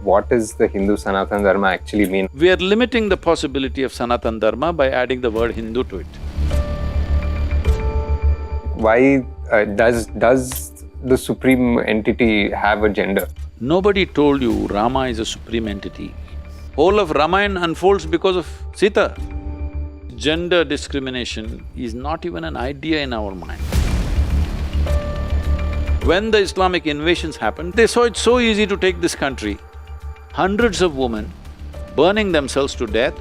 what does the Hindu Sanatana Dharma actually mean? We are limiting the possibility of Sanatana Dharma by adding the word Hindu to it. Why does the supreme entity have a gender? Nobody told you Rama is a supreme entity. Whole of Ramayana unfolds because of Sita. Gender discrimination is not even an idea in our mind. When the Islamic invasions happened, they saw it so easy to take this country. Hundreds of women burning themselves to death.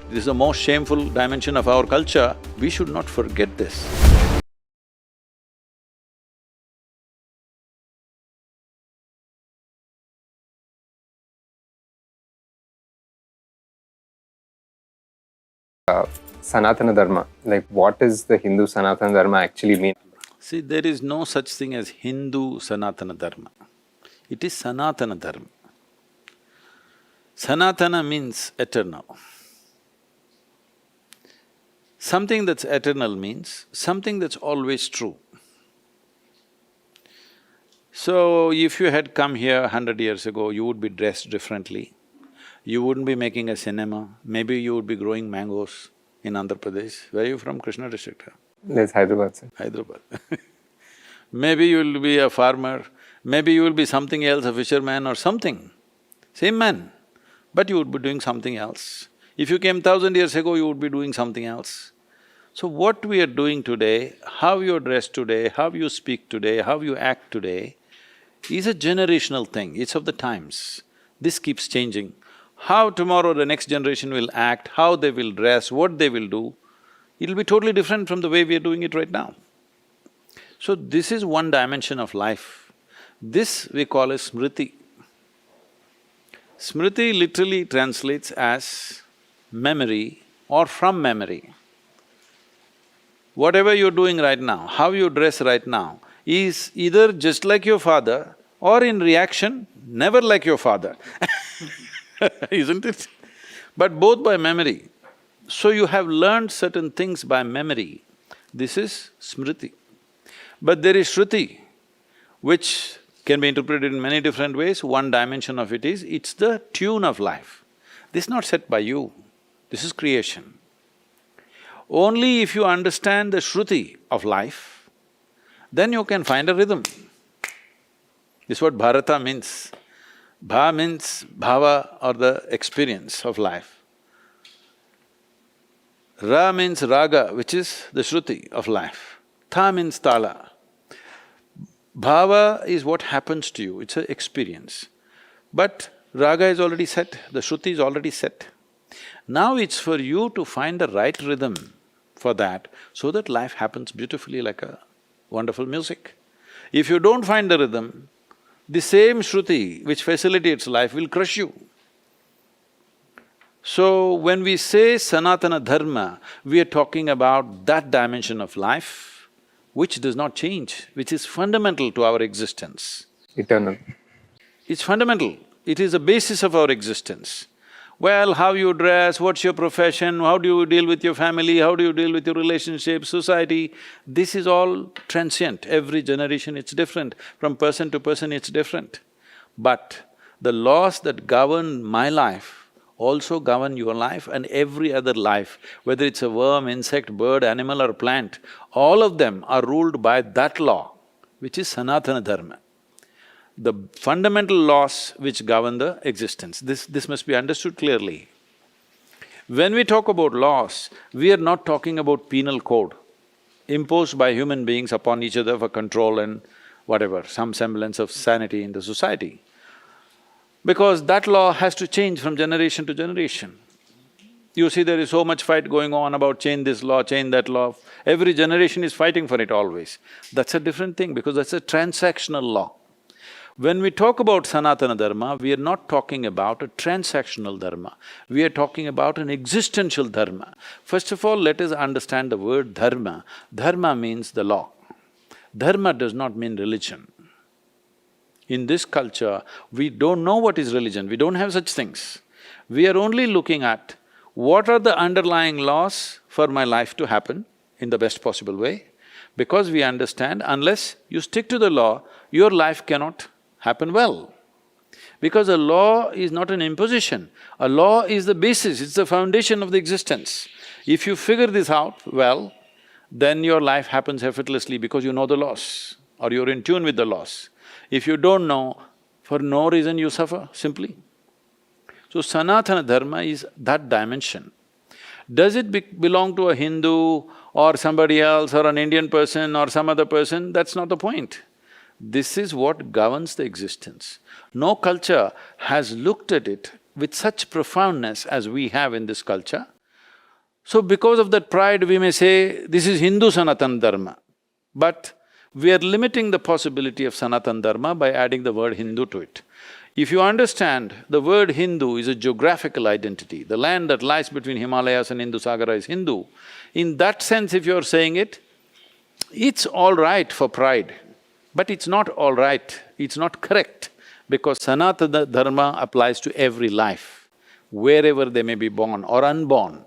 This is the most shameful dimension of our culture. We should not forget this. Sanatana Dharma, like what does the Hindu Sanatana Dharma actually mean? See, there is no such thing as Hindu Sanatana Dharma. It is Sanatana Dharma. Sanatana means eternal. Something that's eternal means something that's always true. So, if you had come here 100 years ago, you would be dressed differently. You wouldn't be making a cinema, maybe you would be growing mangoes in Andhra Pradesh. Where are you from? Krishna district, huh? That's Hyderabad, sir. Hyderabad. Maybe you will be a farmer, maybe you will be something else, a fisherman or something. Same man, but you would be doing something else. If you came 1,000 years ago, you would be doing something else. So what we are doing today, how you're dressed today, how you speak today, how you act today, is a generational thing, it's of the times. This keeps changing. How tomorrow the next generation will act, how they will dress, what they will do, it'll be totally different from the way we are doing it right now. So this is one dimension of life. This we call as smriti. Smriti literally translates as memory or from memory. Whatever you're doing right now, how you dress right now, is either just like your father or in reaction, never like your father isn't it? But both by memory. So you have learned certain things by memory. This is smriti. But there is shruti, which can be interpreted in many different ways. One dimension of it is, it's the tune of life. This is not set by you, this is creation. Only if you understand the shruti of life, then you can find a rhythm. This is what Bharata means. Bha means bhava or the experience of life. Ra means raga, which is the shruti of life. Tha means tala. Bhava is what happens to you, it's an experience. But raga is already set, the shruti is already set. Now it's for you to find the right rhythm for that, so that life happens beautifully like a wonderful music. If you don't find the rhythm, the same shruti which facilitates life will crush you. So, when we say Sanatana Dharma, we are talking about that dimension of life which does not change, which is fundamental to our existence. Eternal. It's fundamental, it is the basis of our existence. Well, how you dress, what's your profession, how do you deal with your family, how do you deal with your relationships, society, this is all transient. Every generation it's different, from person to person it's different. But the laws that govern my life also govern your life and every other life, whether it's a worm, insect, bird, animal or plant, all of them are ruled by that law, which is Sanatana Dharma. The fundamental laws which govern the existence. This must be understood clearly. When we talk about laws, we are not talking about penal code imposed by human beings upon each other for control and whatever, some semblance of sanity in the society. Because that law has to change from generation to generation. You see, there is so much fight going on about change this law, change that law. Every generation is fighting for it always. That's a different thing because that's a transactional law. When we talk about Sanatana Dharma, we are not talking about a transactional dharma, we are talking about an existential dharma. First of all, let us understand the word dharma. Dharma means the law. Dharma does not mean religion. In this culture, we don't know what is religion, we don't have such things. We are only looking at what are the underlying laws for my life to happen in the best possible way, because we understand unless you stick to the law, your life cannot happen well. Because a law is not an imposition. A law is the basis, it's the foundation of the existence. If you figure this out well, then your life happens effortlessly because you know the laws or you're in tune with the laws. If you don't know, for no reason you suffer, simply. So Sanatana Dharma is that dimension. Does it belong to a Hindu or somebody else or an Indian person or some other person? That's not the point. This is what governs the existence. No culture has looked at it with such profoundness as we have in this culture. So because of that pride, we may say, this is Hindu Sanatana Dharma. But we are limiting the possibility of Sanatana Dharma by adding the word Hindu to it. If you understand, the word Hindu is a geographical identity. The land that lies between Himalayas and Hindu Sagara is Hindu. In that sense, if you're saying it, it's all right for pride, but it's not all right, it's not correct, because Sanatana Dharma applies to every life, wherever they may be born or unborn.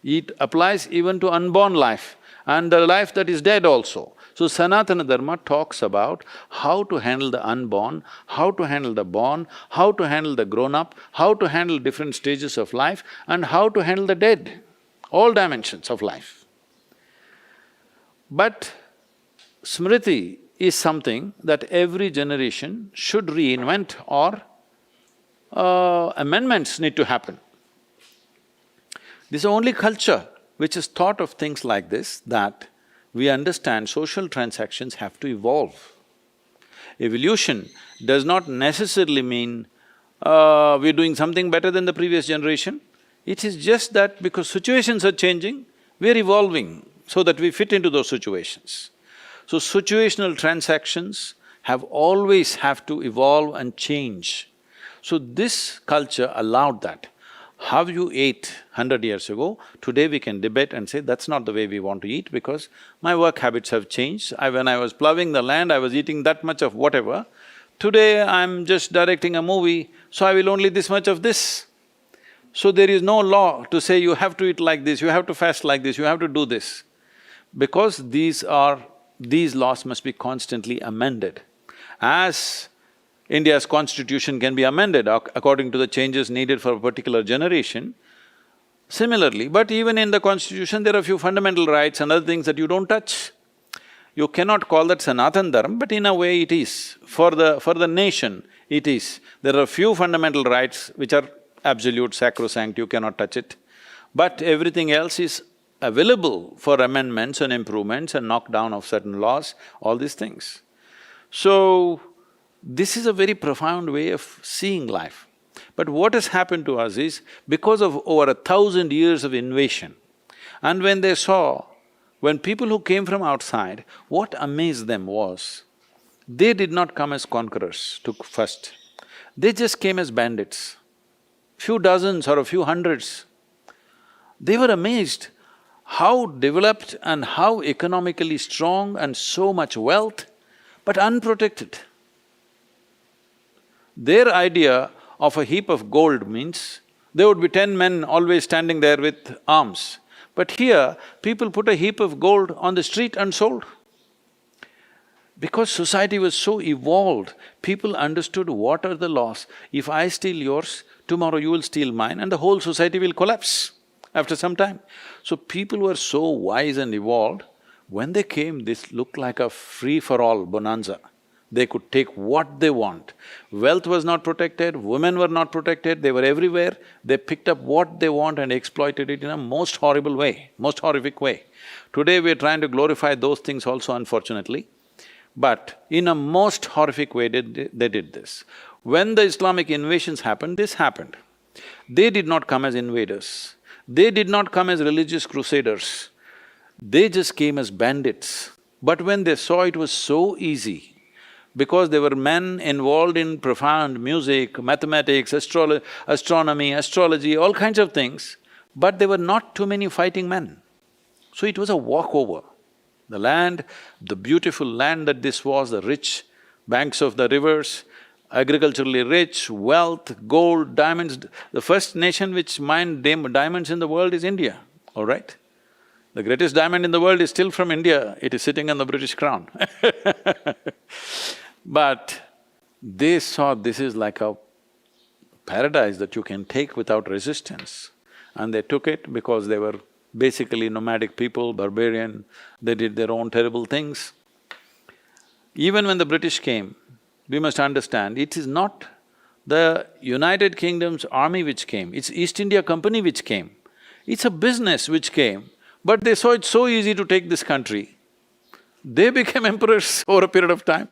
It applies even to unborn life and the life that is dead also. So Sanatana Dharma talks about how to handle the unborn, how to handle the born, how to handle the grown-up, how to handle different stages of life and how to handle the dead, all dimensions of life. But Smriti is something that every generation should reinvent or amendments need to happen. This is the only culture which has thought of things like this, that we understand social transactions have to evolve. Evolution does not necessarily mean we're doing something better than the previous generation. It is just that because situations are changing, we're evolving so that we fit into those situations. So situational transactions always have to evolve and change. So this culture allowed that. How you ate 100 years ago, today we can debate and say, that's not the way we want to eat because my work habits have changed. When I was ploughing the land, I was eating that much of whatever. Today, I'm just directing a movie, so I will only this much of this. So there is no law to say you have to eat like this, you have to fast like this, you have to do this. Because these laws must be constantly amended. As India's constitution can be amended according to the changes needed for a particular generation. Similarly, but even in the constitution, there are a few fundamental rights and other things that you don't touch. You cannot call that Sanatana Dharma, but in a way it is. For the nation, it is. There are a few fundamental rights which are absolute, sacrosanct, you cannot touch it. But everything else is available for amendments and improvements and knockdown of certain laws, all these things. So, this is a very profound way of seeing life. But what has happened to us is, because of over 1,000 years of invasion, and when they saw, when people who came from outside, what amazed them was, they did not come as conquerors first. They just came as bandits, few dozens or a few hundreds. They were amazed how developed and how economically strong and so much wealth, but unprotected. Their idea of a heap of gold means there would be 10 men always standing there with arms. But here, people put a heap of gold on the street and sold. Because society was so evolved, people understood what are the laws. If I steal yours, tomorrow you will steal mine and the whole society will collapse after some time. So people were so wise and evolved, when they came, this looked like a free-for-all bonanza. They could take what they want. Wealth was not protected, women were not protected, they were everywhere. They picked up what they want and exploited it in a most horrible way, most horrific way. Today we're trying to glorify those things also, unfortunately. But in a most horrific way, they did this. When the Islamic invasions happened, this happened. They did not come as invaders. They did not come as religious crusaders. They just came as bandits. But when they saw it was so easy, because there were men involved in profound music, mathematics, astronomy, astrology, all kinds of things, but there were not too many fighting men. So it was a walkover. The land, the beautiful land that this was, the rich banks of the rivers, agriculturally rich, wealth, gold, diamonds. The first nation which mined diamonds in the world is India, all right? The greatest diamond in the world is still from India, it is sitting on the British crown But they saw this is like a paradise that you can take without resistance. And they took it because they were basically nomadic people, barbarian, they did their own terrible things. Even when the British came, we must understand, it is not the United Kingdom's army which came, it's East India Company which came. It's a business which came, but they saw it so easy to take this country. They became emperors over a period of time.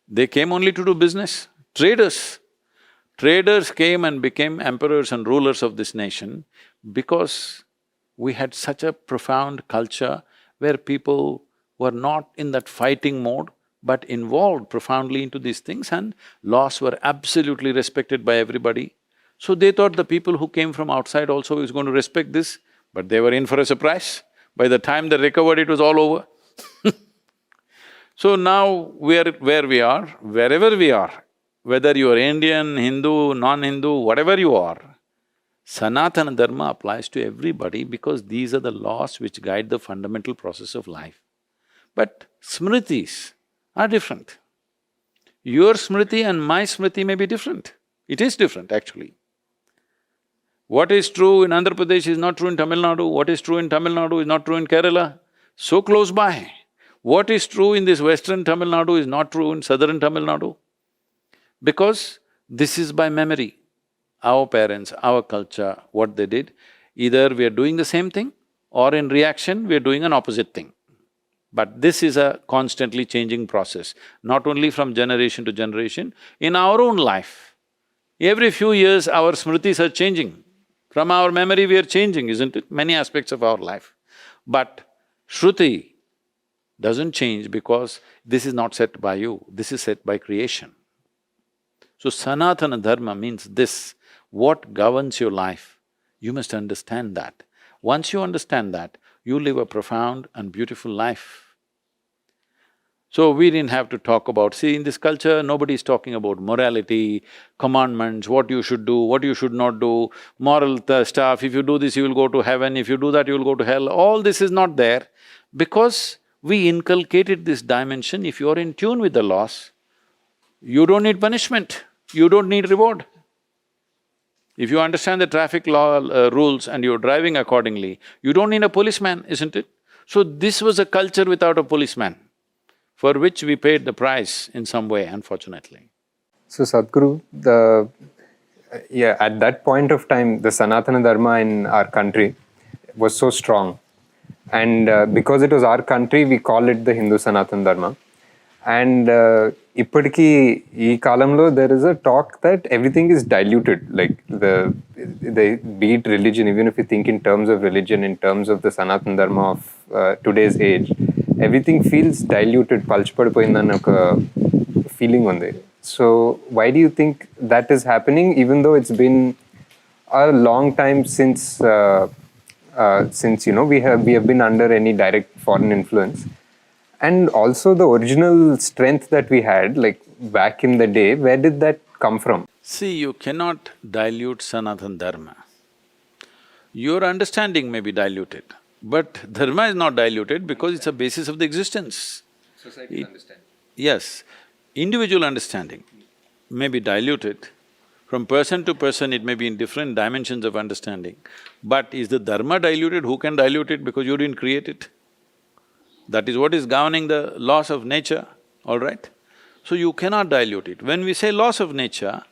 They came only to do business. Traders. Traders came and became emperors and rulers of this nation because we had such a profound culture where people were not in that fighting mode but involved profoundly into these things, and laws were absolutely respected by everybody. So they thought the people who came from outside also was going to respect this, but they were in for a surprise. By the time they recovered, it was all over. So now where we are, wherever we are, whether you are Indian, Hindu, non-Hindu, whatever you are, Sanatana Dharma applies to everybody because these are the laws which guide the fundamental process of life. But smritis are different. Your smriti and my smriti may be different. It is different, actually. What is true in Andhra Pradesh is not true in Tamil Nadu, what is true in Tamil Nadu is not true in Kerala, so close by. What is true in this western Tamil Nadu is not true in southern Tamil Nadu. Because this is by memory. Our parents, our culture, what they did, either we are doing the same thing or in reaction we are doing an opposite thing. But this is a constantly changing process, not only from generation to generation, in our own life. Every few years our smritis are changing. From our memory we are changing, isn't it? Many aspects of our life. But Shruti doesn't change because this is not set by you, this is set by creation. So Sanatana Dharma means this, what governs your life, you must understand that. Once you understand that, you live a profound and beautiful life. So we didn't have to talk about… See, in this culture, nobody is talking about morality, commandments, what you should do, what you should not do, moral stuff, if you do this, you will go to heaven, if you do that, you will go to hell. All this is not there because we inculcated this dimension. If you are in tune with the laws, you don't need punishment, you don't need reward. If you understand the traffic law rules and you're driving accordingly, you don't need a policeman, isn't it? So this was a culture without a policeman, for which we paid the price in some way, unfortunately. So Sadhguru, at that point of time, the Sanatana Dharma in our country was so strong. And because it was our country, we call it the Hindu Sanatana Dharma. And ippatiki ee kalamlo there is a talk that everything is diluted, like the be it religion, even if you think in terms of religion, in terms of the Sanatana Dharma of today's age, everything feels diluted, palchpadipoyindani oka feeling undi. So why do you think that is happening, even though it's been a long time since we have been under any direct foreign influence? And also the original strength that we had, like back in the day, where did that come from? See, you cannot dilute Sanatana Dharma. Your understanding may be diluted, but Dharma is not diluted because it's a basis of the existence. Society's understanding. Yes, individual understanding may be diluted. From person to person, it may be in different dimensions of understanding. But is the Dharma diluted? Who can dilute it because you didn't create it? That is what is governing the laws of nature, all right? So you cannot dilute it. When we say laws of nature,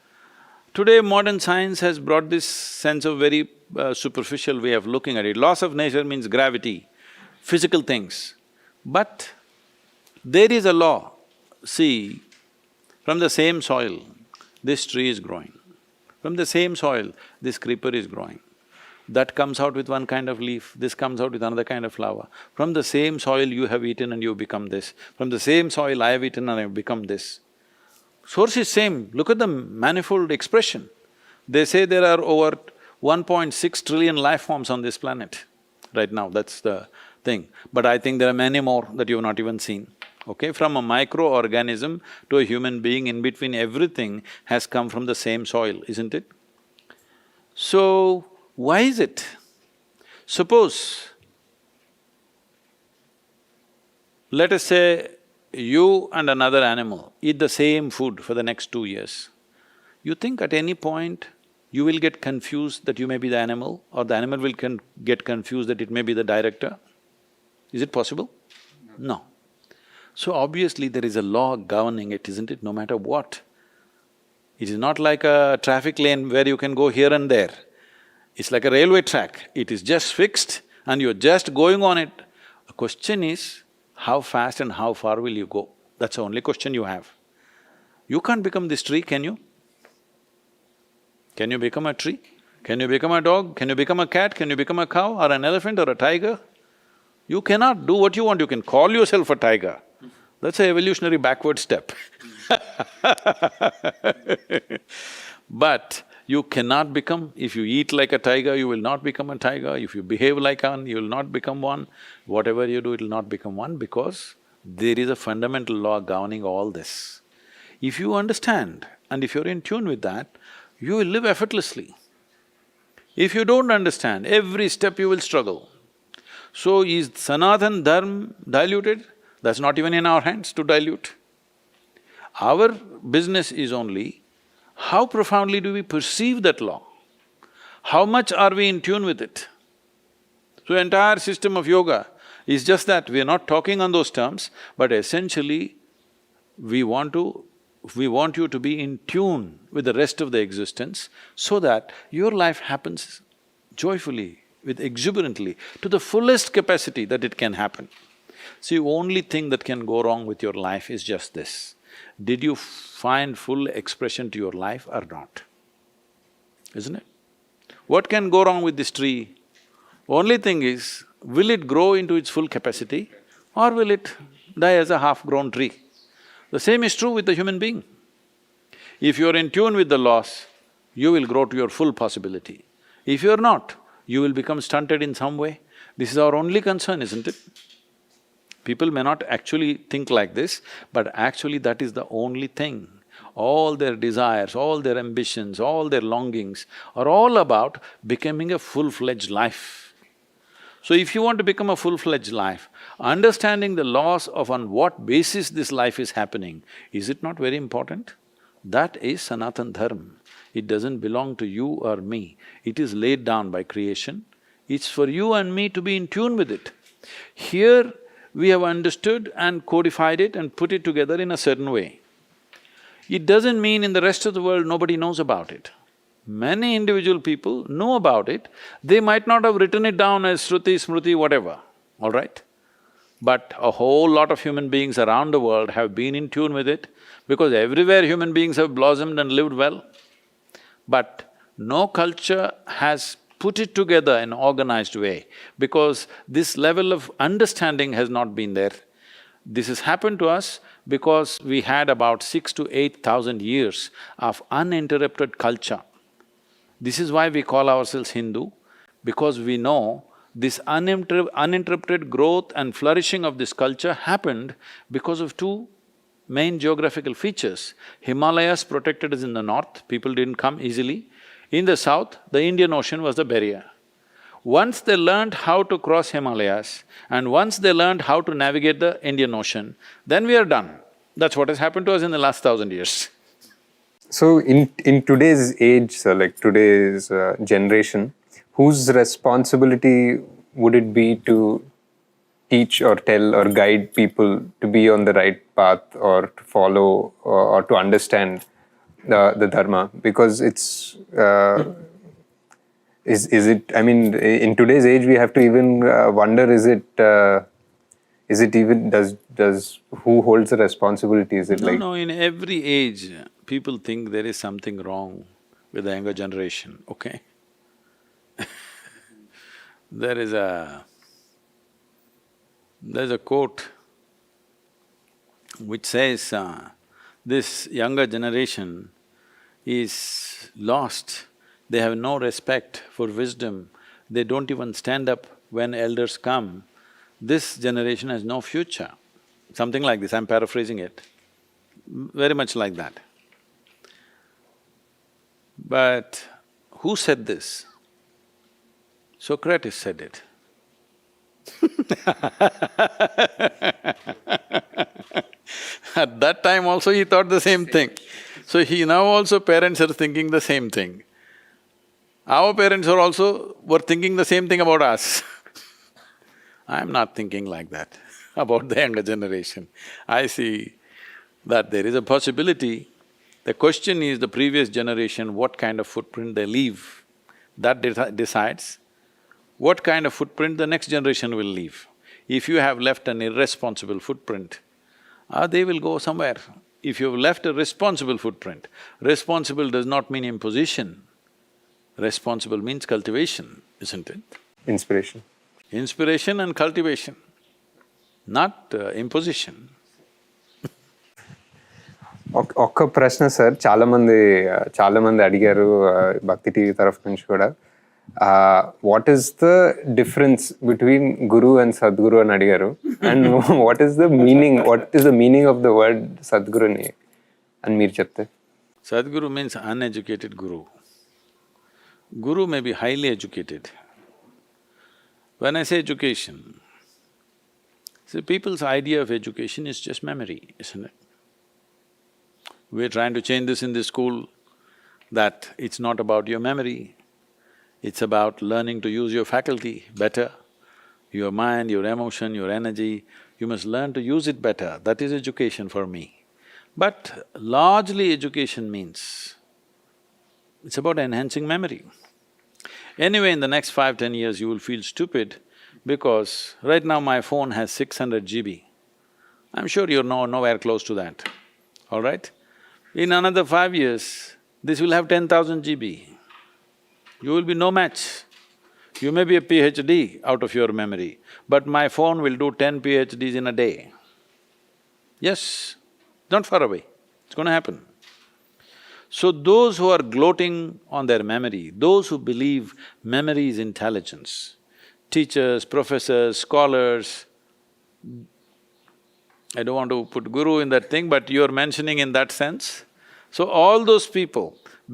today modern science has brought this sense of very superficial way of looking at it. Laws of nature means gravity, physical things. But there is a law. See, from the same soil, this tree is growing. From the same soil, this creeper is growing. That comes out with one kind of leaf, this comes out with another kind of flower. From the same soil you have eaten and you become this. From the same soil I have eaten and I have become this. Source is same, look at the manifold expression. They say there are over 1.6 trillion life forms on this planet right now, that's the thing. But I think there are many more that you have not even seen, okay? From a microorganism to a human being, in between everything has come from the same soil, isn't it? So, why is it? Suppose, let us say you and another animal eat the same food for the next 2 years. You think at any point you will get confused that you may be the animal, or the animal will get confused that it may be the director? Is it possible? No. So obviously there is a law governing it, isn't it, no matter what. It is not like a traffic lane where you can go here and there. It's like a railway track, it is just fixed and you're just going on it. The question is, how fast and how far will you go? That's the only question you have. You can't become this tree, can you? Can you become a tree? Can you become a dog? Can you become a cat? Can you become a cow or an elephant or a tiger? You cannot do what you want, you can call yourself a tiger. That's an evolutionary backward step. But you cannot become… if you eat like a tiger, you will not become a tiger. If you behave like one, you will not become one. Whatever you do, it will not become one because there is a fundamental law governing all this. If you understand and if you're in tune with that, you will live effortlessly. If you don't understand, every step you will struggle. So is Sanatana Dharma diluted? That's not even in our hands to dilute. Our business is only how profoundly do we perceive that law? How much are we in tune with it? So entire system of yoga is just that, we are not talking on those terms, but essentially we want you to be in tune with the rest of the existence so that your life happens joyfully, with exuberantly, to the fullest capacity that it can happen. See, only thing that can go wrong with your life is just this. Did you find full expression to your life or not? Isn't it? What can go wrong with this tree? Only thing is, will it grow into its full capacity or will it die as a half-grown tree? The same is true with the human being. If you're in tune with the laws, you will grow to your full possibility. If you're not, you will become stunted in some way. This is our only concern, isn't it? People may not actually think like this, but actually that is the only thing. All their desires, all their ambitions, all their longings are all about becoming a full-fledged life. So if you want to become a full-fledged life, understanding the laws of on what basis this life is happening, is it not very important? That is Sanatana Dharma. It doesn't belong to you or me, it is laid down by creation. It's for you and me to be in tune with it. Here, we have understood and codified it and put it together in a certain way. It doesn't mean in the rest of the world nobody knows about it. Many individual people know about it, they might not have written it down as Shruti, Smriti, whatever, all right? But a whole lot of human beings around the world have been in tune with it because everywhere human beings have blossomed and lived well. But no culture has put it together in an organized way because this level of understanding has not been there. This has happened to us because we had about 6,000 to 8,000 years of uninterrupted culture. This is why we call ourselves Hindu, because we know this uninterrupted growth and flourishing of this culture happened because of two main geographical features. Himalayas protected us in the north, people didn't come easily. In the south, the Indian Ocean was the barrier. Once they learned how to cross Himalayas and once they learned how to navigate the Indian Ocean, then we are done. That's what has happened to us in the last 1,000 years. So in today's age, sir, like today's generation, whose responsibility would it be to teach or tell or guide people to be on the right path or to follow or to understand the Dharma? Because it's… is it… I mean, in today's age we have to even wonder, is it even… does… who holds the responsibility? Is it like… No, in every age, people think there is something wrong with the younger generation, okay? There's a quote which says, this younger generation is lost, they have no respect for wisdom, they don't even stand up when elders come. This generation has no future. Something like this, I'm paraphrasing it, very much like that. But who said this? Socrates said it. At that time also he thought the same thing. So he now also parents are thinking the same thing. Our parents were thinking the same thing about us. I'm not thinking like that about the younger generation. I see that there is a possibility. The question is the previous generation, what kind of footprint they leave. That decides what kind of footprint the next generation will leave. If you have left an irresponsible footprint, they will go somewhere. If you've left a responsible footprint, responsible does not mean imposition. Responsible means cultivation, isn't it? Inspiration. Inspiration and cultivation, not imposition. ఒక్క ప్రశ్న sir, చాలా మంది అడిగారు భక్తి TV తరఫు నుంచి కూడా, what is the difference between guru and Sadhguru అని అడిగారు. And what is the meaning of the word Sadhguru అని మీరు చెప్తే? Sadhguru means uneducated guru. Guru may be highly educated. When I say education, see, people's idea of education is just memory, isn't it? We're trying to change this in the school, that it's not about your memory, it's about learning to use your faculty better, your mind, your emotion, your energy, you must learn to use it better, that is education for me. But largely education means, it's about enhancing memory. Anyway, in the next 5–10 years, you will feel stupid because right now my phone has 600 GB. I'm sure you're nowhere close to that, all right? In another 5 years, this will have 10,000 GB. You will be no match. You may be a PhD out of your memory, but my phone will do 10 PhDs in a day. Yes, not far away, it's gonna happen. So those who are gloating on their memory, those who believe memory is intelligence, teachers, professors, scholars, I don't want to put guru in that thing, but you're mentioning in that sense. So all those people,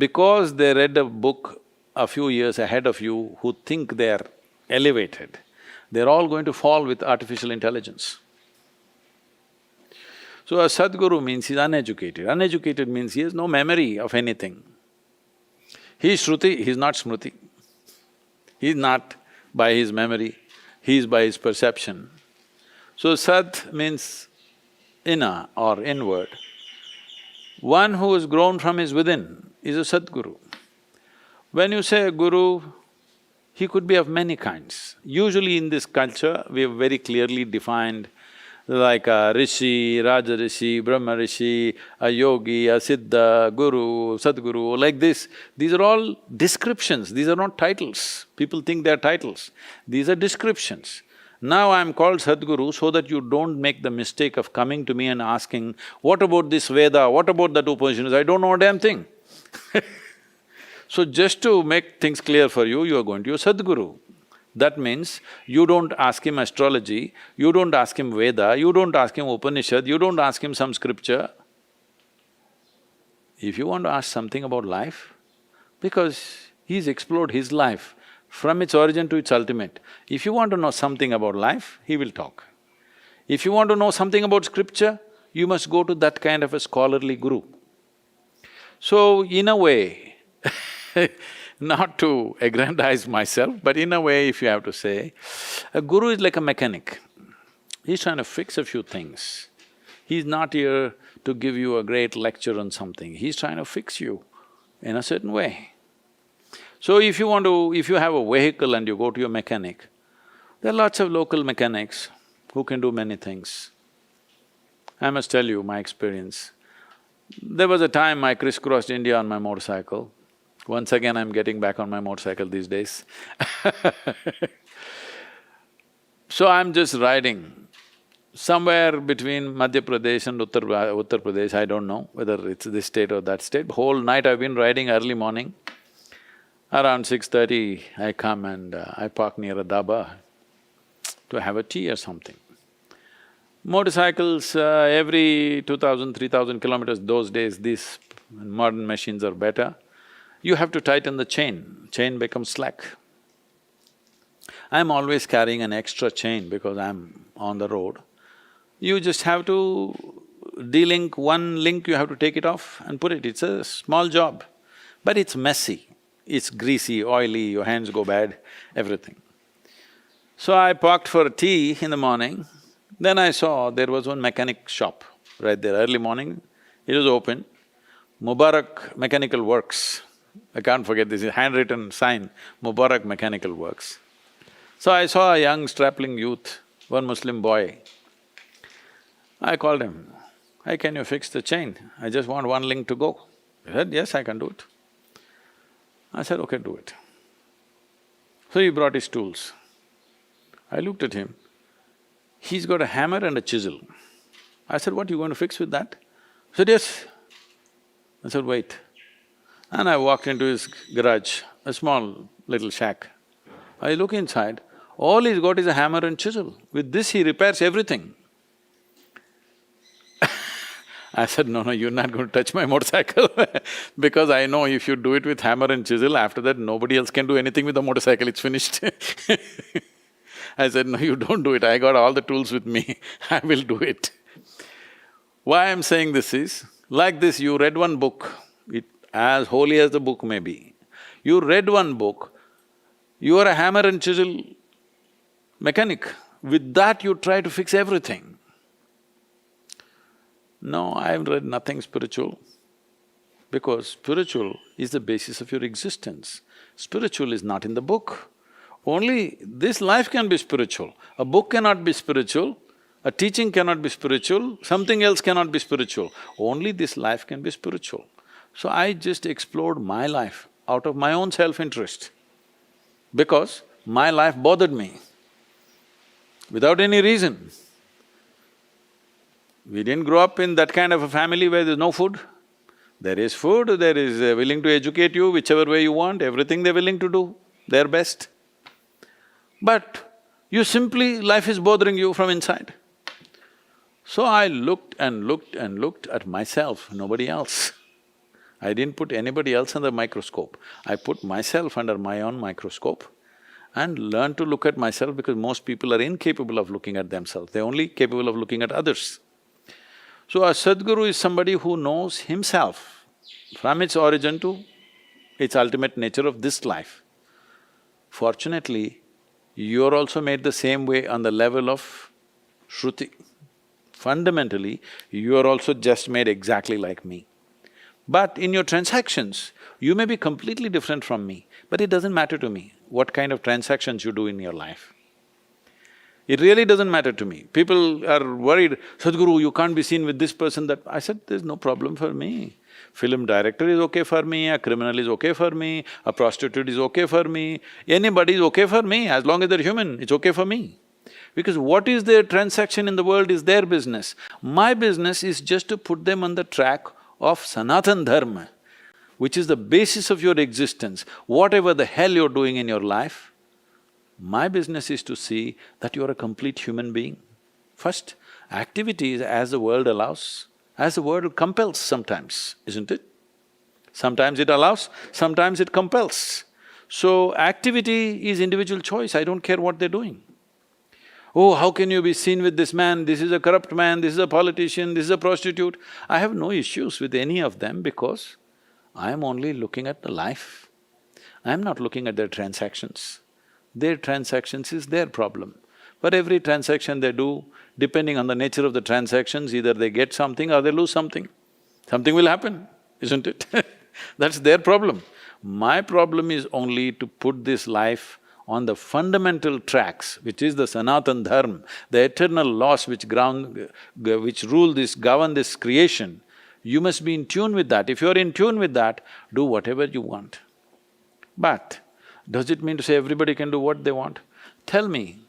because they read a book a few years ahead of you who think they're elevated, they're all going to fall with artificial intelligence. So a Sadguru means he's uneducated. Uneducated means he has no memory of anything. He's Shruti, he's not Smruti. He's not by his memory, he's by his perception. So Sad means inner or inward. One who has grown from his within is a Sadguru. When you say a guru, he could be of many kinds. Usually in this culture, we have very clearly defined like a rishi, raja rishi, brahma rishi, a yogi, a siddha, guru, sadguru, like this. These are all descriptions, these are not titles. People think they are titles. These are descriptions. Now I'm called Sadguru so that you don't make the mistake of coming to me and asking, what about this Veda, what about that Upanishad? I don't know a damn thing. So just to make things clear for you, you are going to your Sadguru. That means you don't ask him astrology, you don't ask him Veda, you don't ask him Upanishad, you don't ask him some scripture. If you want to ask something about life, because he's explored his life from its origin to its ultimate, if you want to know something about life, he will talk. If you want to know something about scripture, you must go to that kind of a scholarly guru. So, in a way not to aggrandize myself, but in a way if you have to say, a guru is like a mechanic. He's trying to fix a few things. He's not here to give you a great lecture on something, he's trying to fix you in a certain way. So if you have a vehicle and you go to your mechanic, there are lots of local mechanics who can do many things. I must tell you my experience. There was a time I crisscrossed India on my motorcycle. Once again, I'm getting back on my motorcycle these days. So I'm just riding somewhere between Madhya Pradesh and Uttar Pradesh, I don't know whether it's this state or that state. Whole night I've been riding early morning. Around 6:30, I come and I park near a dhaba to have a tea or something. Motorcycles, every 2,000, 3,000 kilometers those days, these modern machines are better. You have to tighten the chain becomes slack. I'm always carrying an extra chain because I'm on the road. You just have to de-link one link, you have to take it off and put it. It's a small job, but it's messy. It's greasy, oily, your hands go bad, everything. So I parked for tea in the morning, then I saw there was one mechanic shop right there, early morning, it was open, Mubarak Mechanical Works. I can't forget this, handwritten sign, Mubarak Mechanical Works. So I saw a young strapling youth, one Muslim boy. I called him, "Hey, can you fix the chain? I just want one link to go." He said, "Yes, I can do it." I said, "Okay, do it." So he brought his tools. I looked at him, he's got a hammer and a chisel. I said, "What, you going to fix with that?" He said, "Yes." I said, "Wait." And I walked into his garage, a small little shack. I look inside, all he's got is a hammer and chisel. With this he repairs everything. I said, "No, you're not going to touch my motorcycle because I know if you do it with hammer and chisel, after that nobody else can do anything with the motorcycle, it's finished." I said, "No, you don't do it, I got all the tools with me, I will do it." Why I'm saying this is, like this, you read one book, as holy as the book may be, you read one book, you are a hammer and chisel mechanic, with that you try to fix everything. No, I've read nothing spiritual, because spiritual is the basis of your existence. Spiritual is not in the book. Only this life can be spiritual. A book cannot be spiritual, a teaching cannot be spiritual, something else cannot be spiritual. Only this life can be spiritual. So I just explored my life out of my own self-interest, because my life bothered me, without any reason. We didn't grow up in that kind of a family where there's no food. There is food, there is willing to educate you whichever way you want, everything they're willing to do, their best. But you simply… life is bothering you from inside. So I looked and looked and looked at myself, nobody else. I didn't put anybody else under microscope. I put myself under my own microscope and learned to look at myself, because most people are incapable of looking at themselves, they're only capable of looking at others. So a Sadhguru is somebody who knows himself from its origin to its ultimate nature of this life. Fortunately, you're also made the same way on the level of Shruti. Fundamentally, you are also just made exactly like me. But in your transactions, you may be completely different from me, but it doesn't matter to me what kind of transactions you do in your life. It really doesn't matter to me. People are worried, "Sadhguru, you can't be seen with this person, that…" I said, "There's no problem for me. Film director is okay for me, a criminal is okay for me, a prostitute is okay for me, anybody is okay for me, as long as they're human, it's okay for me." Because what is their transaction in the world is their business. My business is just to put them on the track of Sanatana Dharma, which is the basis of your existence. Whatever the hell you're doing in your life, my business is to see that you're a complete human being. First, activities as the world allows, as the world compels sometimes, isn't it? Sometimes it allows, sometimes it compels. So, activity is individual choice, I don't care what they're doing. "Oh, how can you be seen with this man? This is a corrupt man, this is a politician, this is a prostitute." I have no issues with any of them, because I am only looking at the life. I am not looking at their transactions. Their transactions is their problem. But every transaction they do, depending on the nature of the transactions, either they get something or they lose something. Something will happen, isn't it? That's their problem. My problem is only to put this life on the fundamental tracks, which is the Sanatana Dharma, the eternal laws which govern this creation. You must be in tune with that. If you're in tune with that, do whatever you want. But does it mean to say everybody can do what they want? Tell me,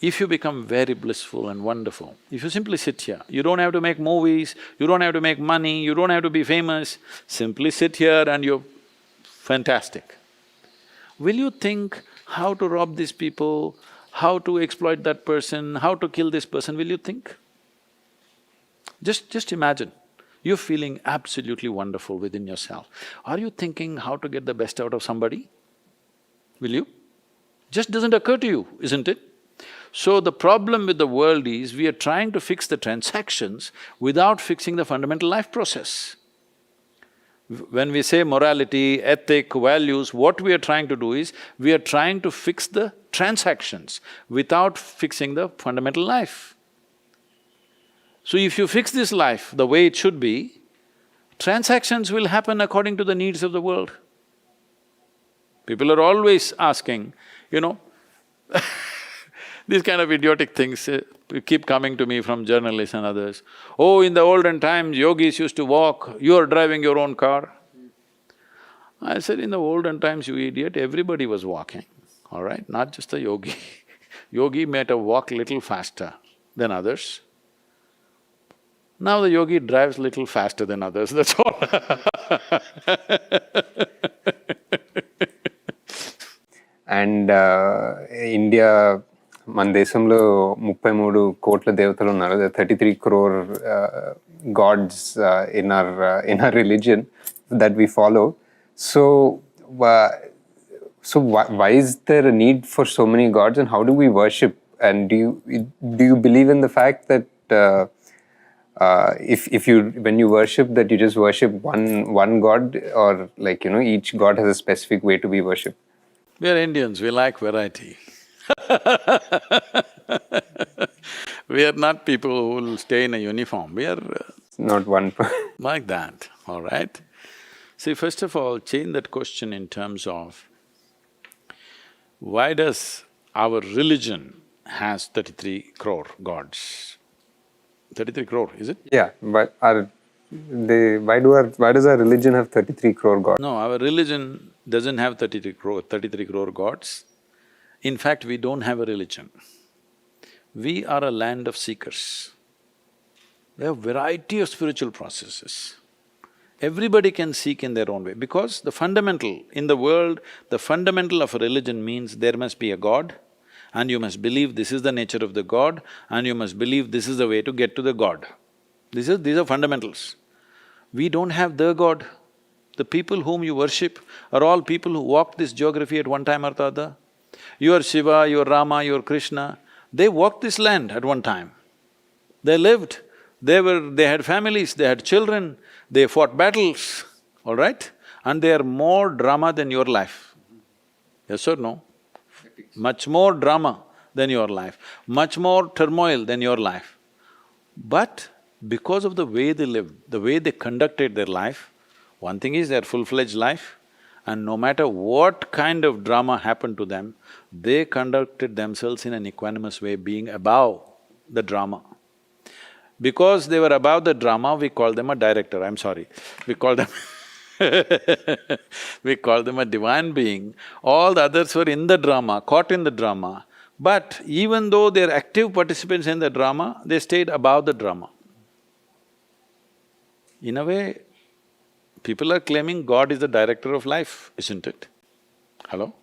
if you become very blissful and wonderful, if you simply sit here, you don't have to make movies, you don't have to make money, you don't have to be famous, simply sit here and you're fantastic. Will you think how to rob these people, how to exploit that person, how to kill this person, will you think? Just imagine, you're feeling absolutely wonderful within yourself. Are you thinking how to get the best out of somebody? Will you? Just doesn't occur to you, isn't it? So the problem with the world is we are trying to fix the transactions without fixing the fundamental life process. When we say morality, ethic, values, what we are trying to do is, we are trying to fix the transactions without fixing the fundamental life. So if you fix this life the way it should be, transactions will happen according to the needs of the world. People are always asking, you know, these kind of idiotic things keep coming to me from journalists and others. Oh, in the olden times, yogis used to walk, you are driving your own car. I said, in the olden times, you idiot, everybody was walking, all right, not just the yogi. Yogi might have walked little faster than others. Now the yogi drives little faster than others, that's all. And India, మన దేశంలో 33 కోట్ల దేవతలు ఉన్నారు. 33 crore gods in our religion that we follow. So why is there a need for so many gods, and how do we worship? And do you believe in the fact that if you when you worship, that you just worship one god, or like, you know, each god has a specific way to be worshipped? We are Indians, we like variety. We are not people who will stay in a uniform, we are Not one like that, all right? See, first of all, change that question in terms of, why does our religion has 33 crore gods? 33 crore, is it? Yeah, but why does our religion have 33 crore gods? No, our religion doesn't have 33 crore gods. In fact, we don't have a religion. We are a land of seekers. We have variety of spiritual processes. Everybody can seek in their own way, because the fundamental in the world, the fundamental of a religion means there must be a God, and you must believe this is the nature of the God, and you must believe this is the way to get to the God. These are fundamentals. We don't have the God. The people whom you worship are all people who walked this geography at one time or the other. Your Shiva, your Rama, your Krishna, they walked this land at one time. They lived, they had families, they had children, they fought battles, all right? And they are more drama than your life. Yes or no? Much more drama than your life, much more turmoil than your life. But because of the way they lived, the way they conducted their life, one thing is their full-fledged life, and no matter what kind of drama happened to them, they conducted themselves in an equanimous way, being above the drama. Because they were above the drama, we call them a director, I'm sorry, we call them we call them a divine being. All the others were in the drama, caught in the drama, but even though they're active participants in the drama, they stayed above the drama. In a way, people are claiming God is the director of life, isn't it? Hello?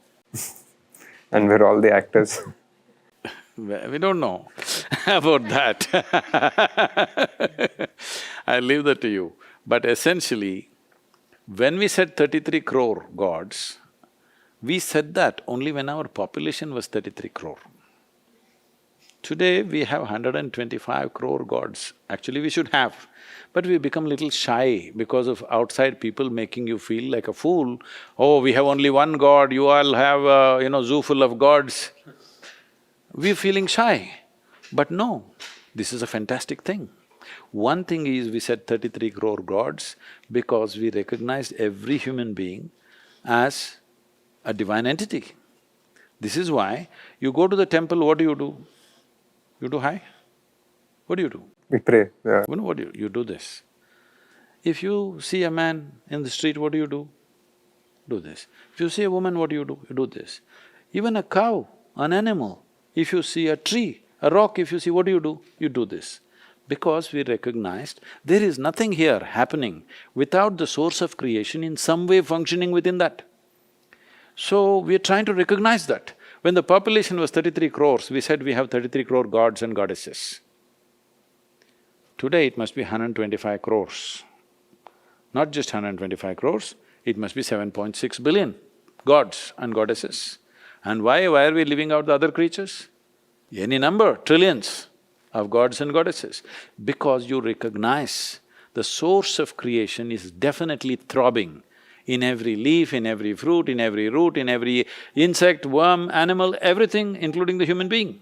And we're all the actors. We don't know about that. I leave that to you. But essentially, when we said 33 crore gods, we said that only when our population was 33 crore. Today, we have 125 crore gods. Actually, we should have, but we become little shy because of outside people making you feel like a fool. Oh, we have only one god, you all have a zoo full of gods. We're feeling shy. But no, this is a fantastic thing. One thing is, we said 33 crore gods because we recognized every human being as a divine entity. This is why you go to the temple, what do? You do hi? What do you do? We pray, yeah. You know what you do this. If you see a man in the street, what do? Do this. If you see a woman, what do? You do this. Even a cow, an animal, if you see a tree, a rock, if you see, what do? You do this. Because we recognized there is nothing here happening without the source of creation in some way functioning within that. So, we are trying to recognize that. When the population was 33 crores, we said we have 33 crore gods and goddesses. Today it must be 125 crores. Not just 125 crores, it must be 7.6 billion gods and goddesses. And why are we leaving out the other creatures? Any number, trillions of gods and goddesses, because you recognize the source of creation is definitely throbbing in every leaf, in every fruit, in every root, in every insect, worm, animal, everything, including the human being.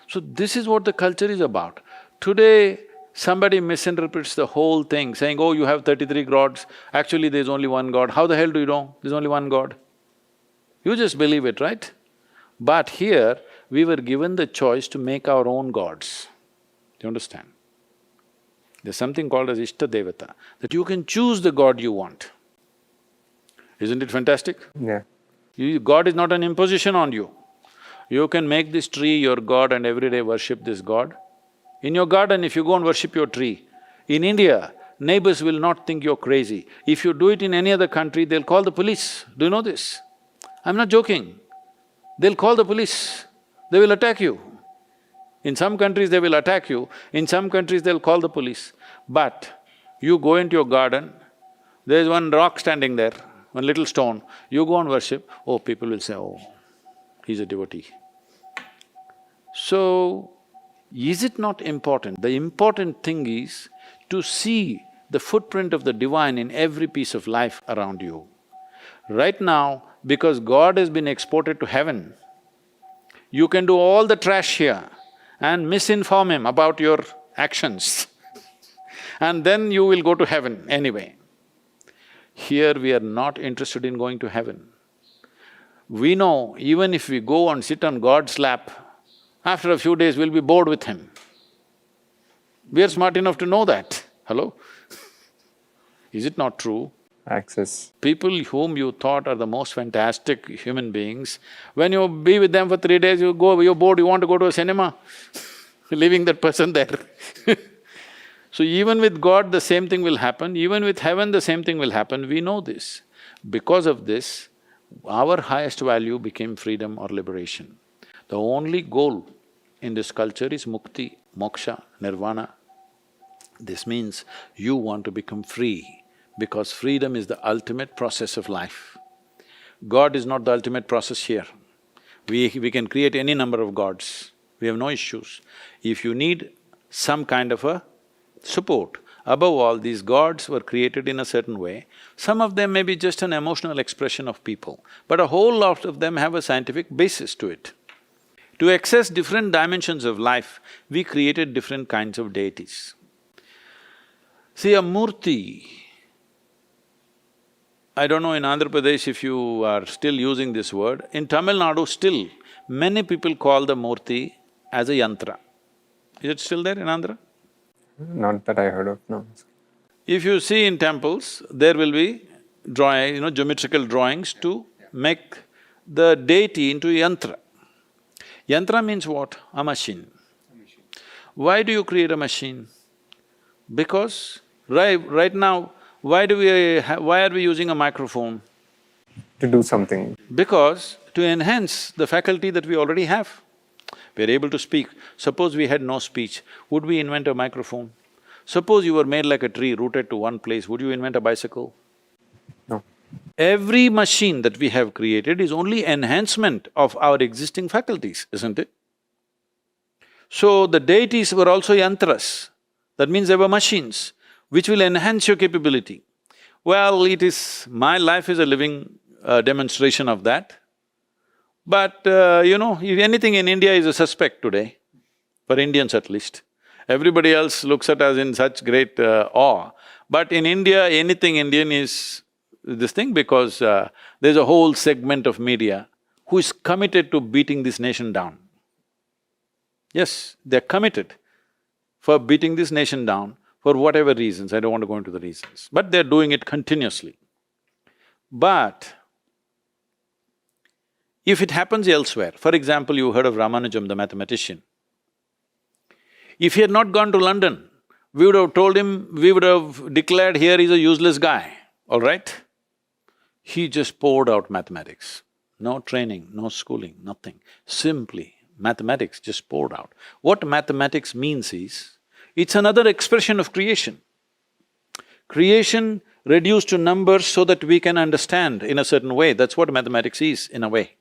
So this is what the culture is about. Today, somebody misinterprets the whole thing, saying, oh, you have 33 gods, actually there's only one God. How the hell do you know there's only one God? You just believe it, right? But here, we were given the choice to make our own gods. Do you understand? There's something called as Ishta Devata, that you can choose the god you want. Isn't it fantastic? Yeah. God is not an imposition on you. You can make this tree your god and every day worship this god. In your garden, if you go and worship your tree, in India, neighbors will not think you're crazy. If you do it in any other country, they'll call the police. Do you know this? I'm not joking. They'll call the police. They will attack you. In some countries, they will attack you. In some countries, they'll call the police. But you go into your garden, there's one rock standing there, one little stone, you go and worship, oh, people will say, oh, he's a devotee. So, is it not important? The important thing is to see the footprint of the divine in every piece of life around you. Right now, because God has been exported to heaven, you can do all the trash here and misinform him about your actions and then you will go to heaven anyway. Here we are not interested in going to heaven. We know even if we go and sit on God's lap, after a few days we'll be bored with him. We are smart enough to know that. Hello? Is it not true? Access. People whom you thought are the most fantastic human beings, when you be with them for 3 days, you're bored, you want to go to a cinema, leaving that person there. So even with God, the same thing will happen, even with heaven, the same thing will happen, we know this. Because of this, our highest value became freedom or liberation. The only goal in this culture is mukti, moksha, nirvana. This means you want to become free, because freedom is the ultimate process of life. God is not the ultimate process here. We can create any number of gods, we have no issues. If you need some kind of a support, above all, these gods were created in a certain way. Some of them may be just an emotional expression of people, but a whole lot of them have a scientific basis to it. To access different dimensions of life, we created different kinds of deities. See, a murti, I don't know in Andhra Pradesh if you are still using this word, in Tamil Nadu still, many people call the murti as a yantra. Is it still there in Andhra? Not that I heard of, no. If you see in temples, there will be geometrical drawings to make the deity into a yantra. Yantra means what? A machine. Why do you create a machine? Because right now, why are we using a microphone? To do something. Because to enhance the faculty that we already have. We're able to speak. Suppose we had no speech, would we invent a microphone? Suppose you were made like a tree, rooted to one place, would you invent a bicycle? No. Every machine that we have created is only enhancement of our existing faculties, isn't it? So the deities were also yantras, that means they were machines which will enhance your capability. Well, my life is a living demonstration of that. But if anything in India is a suspect today, for Indians at least. Everybody else looks at us in such great awe. But in India, anything Indian is this thing, because there's a whole segment of media who is committed to beating this nation down. Yes, they're committed for beating this nation down for whatever reasons, I don't want to go into the reasons, but they're doing it continuously. But if it happens elsewhere, for example, you heard of Ramanujam, the mathematician. If he had not gone to London, we would have told him, we would have declared here he's a useless guy, all right? He just poured out mathematics. No training, no schooling, nothing. Simply mathematics just poured out. What mathematics means is, it's another expression of creation. Creation reduced to numbers so that we can understand in a certain way, that's what mathematics is in a way.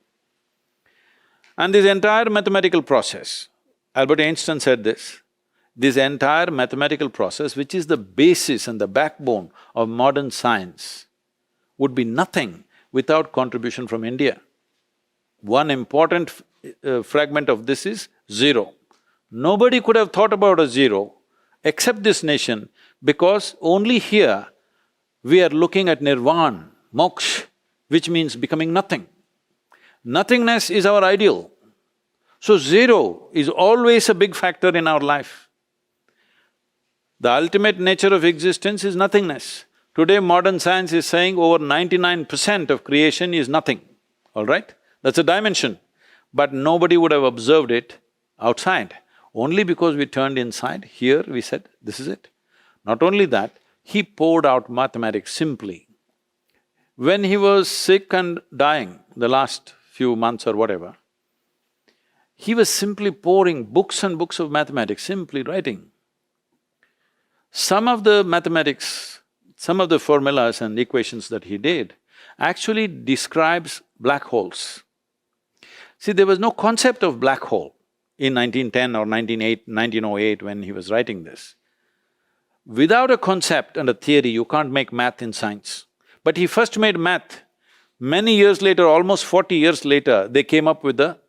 And this entire mathematical process, Albert Einstein said this entire mathematical process, which is the basis and the backbone of modern science, would be nothing without contribution from India. One important fragment of this is zero. Nobody could have thought about a zero except this nation, because only here we are looking at nirvana, moksha, which means becoming nothing. Nothingness is our ideal. So zero is always a big factor in our life. The ultimate nature of existence is nothingness. Today modern science is saying over 99% of creation is nothing, all right? That's a dimension. But nobody would have observed it outside. Only because we turned inside, here we said, this is it. Not only that, he poured out mathematics simply. When he was sick and dying, the last few months or whatever, he was simply pouring books and books of mathematics, simply writing. Some of the mathematics, some of the formulas and equations that he did actually describes black holes. See, there was no concept of black hole in 1910 or 1908 when he was writing this. Without a concept and a theory, you can't make math in science. But he first made math. Many years later, almost 40 years later, they came up with the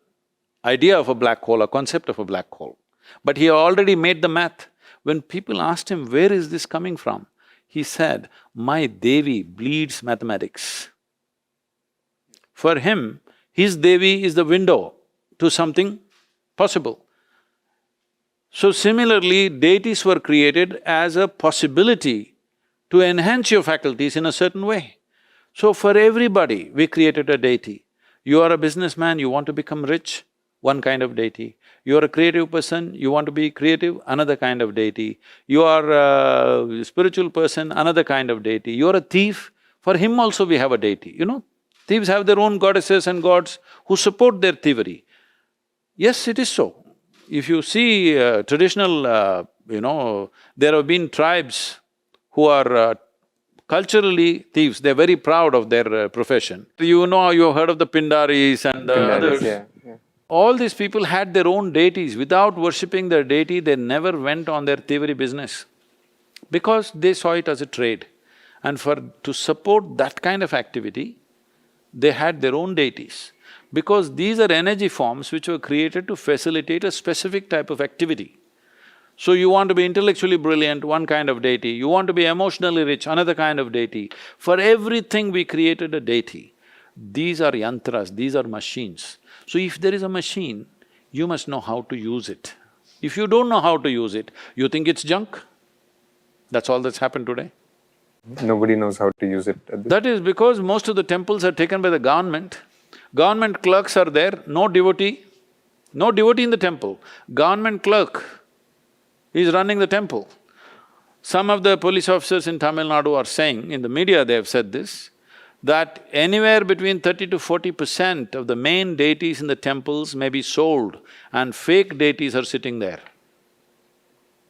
idea of a black hole, a concept of a black hole. But he already made the math. When people asked him, where is this coming from? He said, my Devi bleeds mathematics. For him, his Devi is the window to something possible. So similarly, deities were created as a possibility to enhance your faculties in a certain way. So for everybody, we created a deity. You are a businessman, you want to become rich, one kind of deity. You are a creative person, you want to be creative, another kind of deity. You are a spiritual person, another kind of deity. You are a thief, for him also we have a deity, you know. Thieves have their own goddesses and gods who support their thievery. Yes, it is so. If you see traditional, there have been tribes who are culturally thieves, they're very proud of their profession. You know, you've heard of the Pindaris and others. Yeah. All these people had their own deities. Without worshipping their deity, they never went on their thievery business because they saw it as a trade. And to support that kind of activity, they had their own deities. Because these are energy forms which were created to facilitate a specific type of activity. So you want to be intellectually brilliant, one kind of deity. You want to be emotionally rich, another kind of deity. For everything we created a deity. These are yantras, these are machines. So if there is a machine, you must know how to use it. If you don't know how to use it, you think it's junk. That's all that's happened today. Nobody knows how to use it. That is because most of the temples are taken by the government. Government clerks are there, no devotee in the temple. Government clerk is running the temple. Some of the police officers in Tamil Nadu are saying, in the media they have said this, that anywhere between 30 to 40% of the main deities in the temples may be sold and fake deities are sitting there.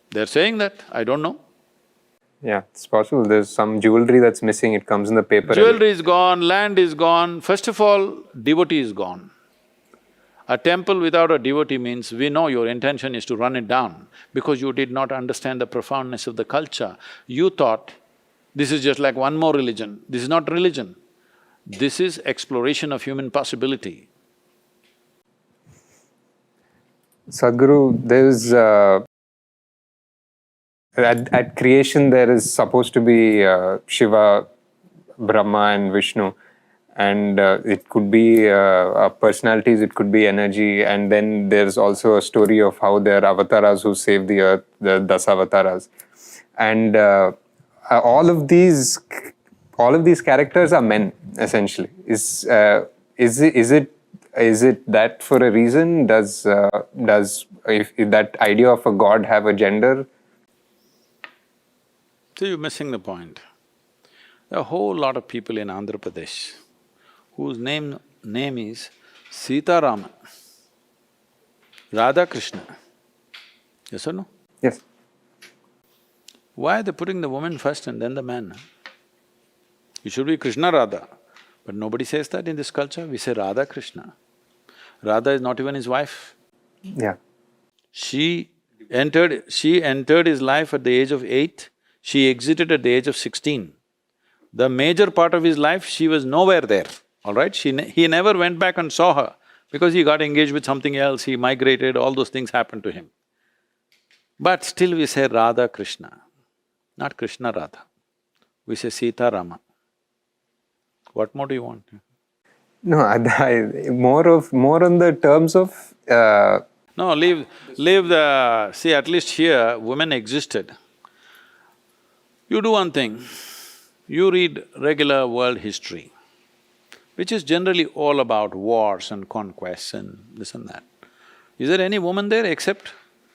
They're saying that, I don't know. Yeah, it's possible. There's some jewelry that's missing, it comes in the paper. Jewelry is gone, land is gone. First of all, devotee is gone. A temple without a devotee means we know your intention is to run it down because you did not understand the profoundness of the culture. You thought, this is just like one more religion. This is not religion. This is exploration of human possibility. Sadhguru, there's at creation there is supposed to be Shiva, Brahma and Vishnu, and it could be personalities, it could be energy, and then there's also a story of how there are Avataras who save the earth, the Avataras. And all of these characters are men, essentially. Is it that for a reason? Does if that idea of a god have a gender? So you're missing the point. There are a whole lot of people in Andhra Pradesh whose name is Sita Rama, Radha Krishna. Yes or no? Yes. Why are they putting the woman first and then the man? It should be Krishna Radha. But nobody says that in this culture, we say Radha Krishna. Radha is not even his wife. Yeah. She entered his life at the age of 8, she exited at the age of 16. The major part of his life, she was nowhere there, all right? He never went back and saw her because he got engaged with something else, he migrated, all those things happened to him. But still we say Radha Krishna, not Krishna Radha. We say Sita Rama. What more do you want? No, more on the terms of No, leave the… See, at least here, women existed. You do one thing, you read regular world history, which is generally all about wars and conquests and this and that. Is there any woman there except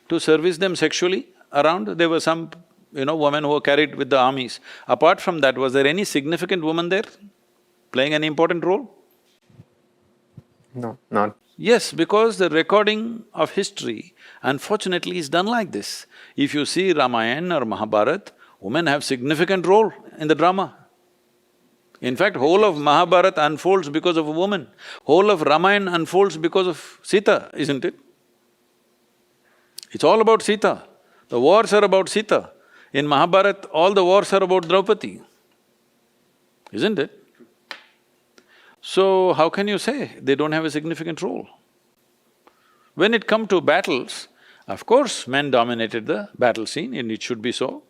to service them sexually around? There were some, women who were carried with the armies. Apart from that, was there any significant woman there playing an important role? no, not… Yes, because the recording of history, unfortunately, is done like this. If you see Ramayana or Mahabharata, women have significant role in the drama. In fact, whole of Mahabharata unfolds because of a woman. Whole of Ramayana unfolds because of Sita, isn't it? It's all about Sita. The wars are about Sita. In Mahabharata, all the wars are about Draupadi, isn't it? So, how can you say they don't have a significant role? When it come to battles, of course, men dominated the battle scene and it should be so.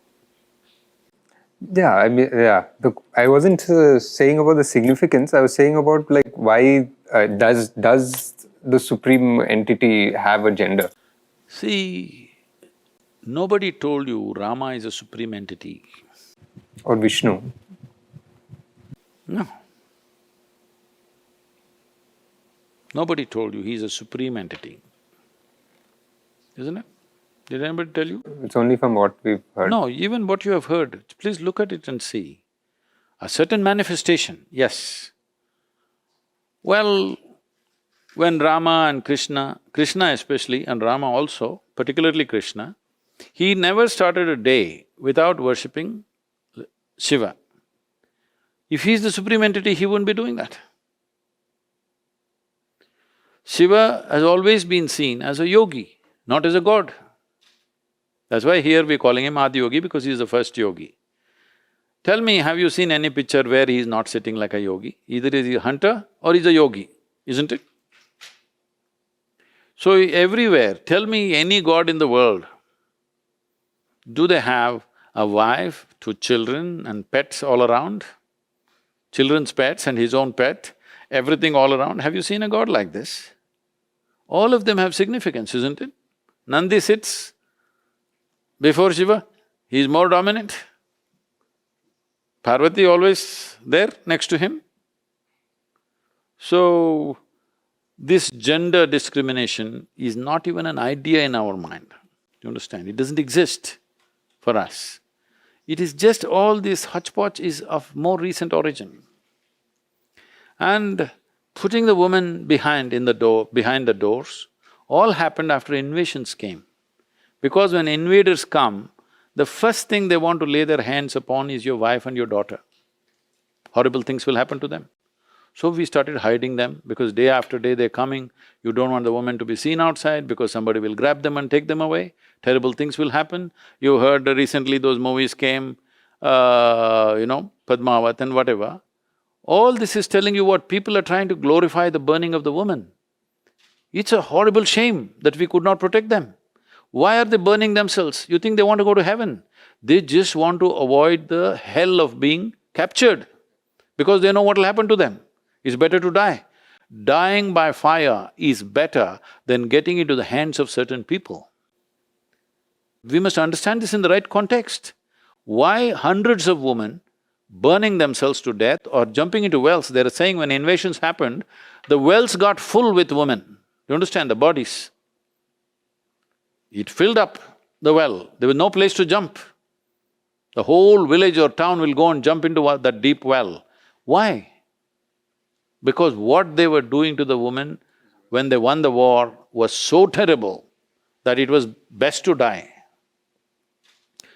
Yeah, I mean, yeah. I wasn't saying about the significance, I was saying about like why does the supreme entity have a gender? See, nobody told you Rama is a supreme entity. Or Vishnu? No. Nobody told you he's a supreme entity, isn't it? Did anybody tell you? It's only from what we've heard. No, even what you have heard, please look at it and see. A certain manifestation, yes. Well, when Rama and Krishna especially and Rama also, particularly Krishna, he never started a day without worshipping Shiva. If he's the supreme entity, he wouldn't be doing that. Shiva has always been seen as a yogi, not as a god. That's why here we're calling him Adi Yogi because he's the first yogi. Tell me, have you seen any picture where he's not sitting like a yogi? Either he's a hunter or he's a yogi, isn't it? So everywhere, tell me any god in the world, do they have a wife, 2 children and pets all around? Children's pets and his own pet, everything all around. Have you seen a god like this? All of them have significance, isn't it? Nandi sits before Shiva, he is more dominant. Parvati always there next to him. So, this gender discrimination is not even an idea in our mind, you understand? It doesn't exist for us. It is just all this hodgepodge is of more recent origin. And putting the woman behind the doors, all happened after invasions came. Because when invaders come, the first thing they want to lay their hands upon is your wife and your daughter. Horrible things will happen to them. So we started hiding them because day after day they're coming, you don't want the woman to be seen outside because somebody will grab them and take them away, terrible things will happen. You heard recently those movies came, Padmavat and whatever. All this is telling you what people are trying to glorify the burning of the woman. It's a horrible shame that we could not protect them. Why are they burning themselves? You think they want to go to heaven? They just want to avoid the hell of being captured because they know what will happen to them. It's better to die. Dying by fire is better than getting into the hands of certain people. We must understand this in the right context. Why hundreds of women burning themselves to death or jumping into wells? They're saying when invasions happened, the wells got full with women. You understand, the bodies. It filled up the well, there was no place to jump. The whole village or town will go and jump into that deep well. Why? Because what they were doing to the woman when they won the war was so terrible that it was best to die.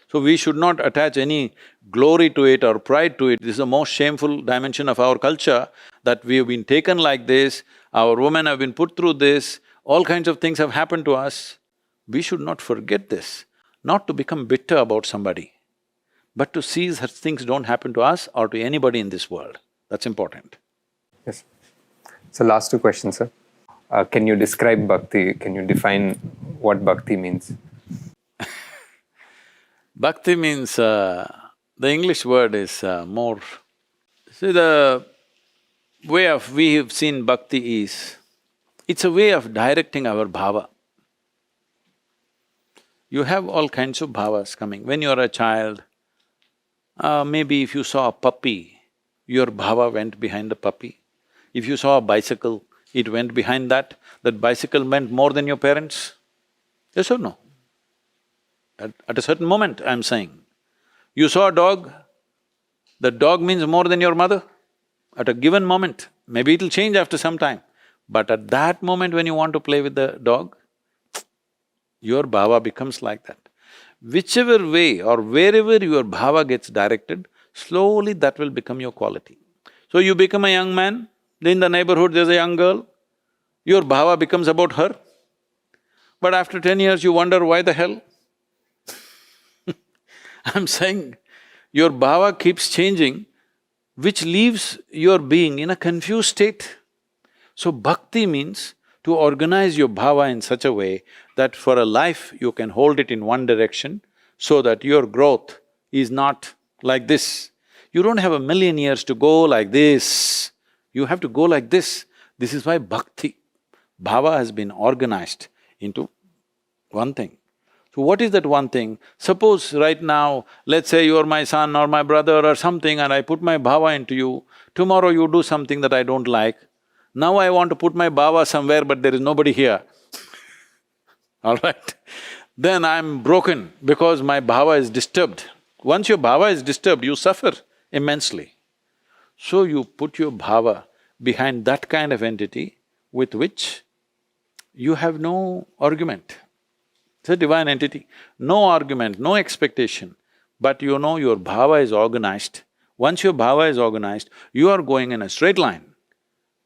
So we should not attach any glory to it or pride to it. This is the most shameful dimension of our culture, that we have been taken like this our women have been put through this, all kinds of things have happened to us. We should not forget this, not to become bitter about somebody, but to see such things don't happen to us or to anybody in this world. That's important. Yes. So last two questions, sir. Can you describe bhakti? Can you define what bhakti means? Bhakti means, the English word is more… See, the way of… we have seen bhakti is, it's a way of directing our bhava. You have all kinds of bhavas coming. When you're a child, maybe if you saw a puppy, your bhava went behind the puppy. If you saw a bicycle, it went behind that. That bicycle meant more than your parents. Yes or no? At a certain moment, I'm saying. You saw a dog, the dog means more than your mother. At a given moment, maybe it'll change after some time, but at that moment when you want to play with the dog, your bhava becomes like that. Whichever way or wherever your bhava gets directed, slowly that will become your quality. So you become a young man, in the neighborhood there's a young girl, your bhava becomes about her, but after 10 years you wonder why the hell? I'm saying, your bhava keeps changing, which leaves your being in a confused state. So bhakti means to organize your bhava in such a way that for a life you can hold it in one direction so that your growth is not like this. You don't have a million years to go like this, you have to go like this. This is why bhakti, bhava has been organized into one thing. So what is that one thing? Suppose right now, let's say you're my son or my brother or something and I put my bhava into you, tomorrow you do something that I don't like. Now I want to put my bhava somewhere but there is nobody here, all right? Then I'm broken because my bhava is disturbed. Once your bhava is disturbed, you suffer immensely. So you put your bhava behind that kind of entity with which you have no argument. It's a divine entity, no argument, no expectation, but you know your bhava is organized. Once your bhava is organized, you are going in a straight line.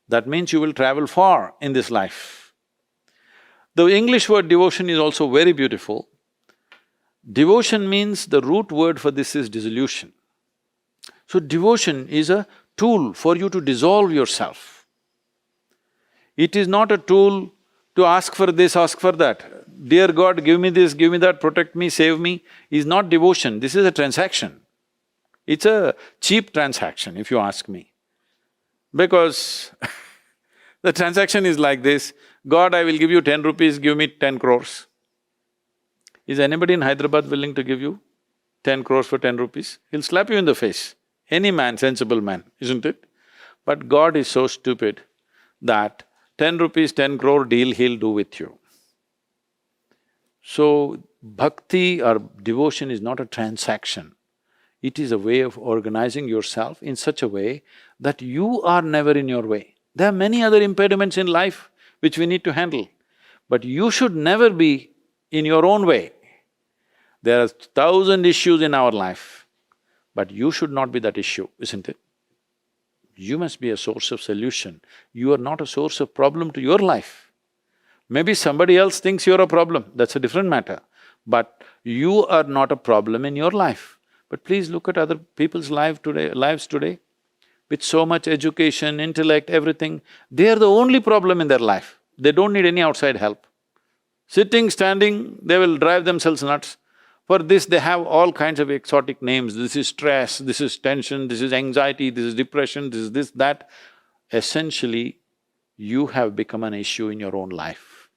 That means you will travel far in this life. The English word devotion is also very beautiful. Devotion means, the root word for this is dissolution. So devotion is a tool for you to dissolve yourself. It is not a tool to ask for this, ask for that. Dear God, give me this, give me that, protect me, save me, is not devotion, this is a transaction. It's a cheap transaction, if you ask me. Because the transaction is like this, God, I will give you 10 rupees, give me 10 crores. Is anybody in Hyderabad willing to give you 10 crores for 10 rupees? He'll slap you in the face. Any man, sensible man, isn't it? But God is so stupid that 10 rupees, 10 crore deal he'll do with you. So, bhakti or devotion is not a transaction. It is a way of organizing yourself in such a way that you are never in your way. There are many other impediments in life which we need to handle, but you should never be in your own way. There are 1,000 issues in our life, but you should not be that issue, isn't it? You must be a source of solution. You are not a source of problem to your life. Maybe somebody else thinks you're a problem, that's a different matter. But you are not a problem in your life. But please look at other people's lives today, with so much education, intellect, everything, they are the only problem in their life. They don't need any outside help. Sitting, standing, they will drive themselves nuts. For this, they have all kinds of exotic names. This is stress, this is tension, this is anxiety, this is depression, this is this, that. Essentially, you have become an issue in your own life.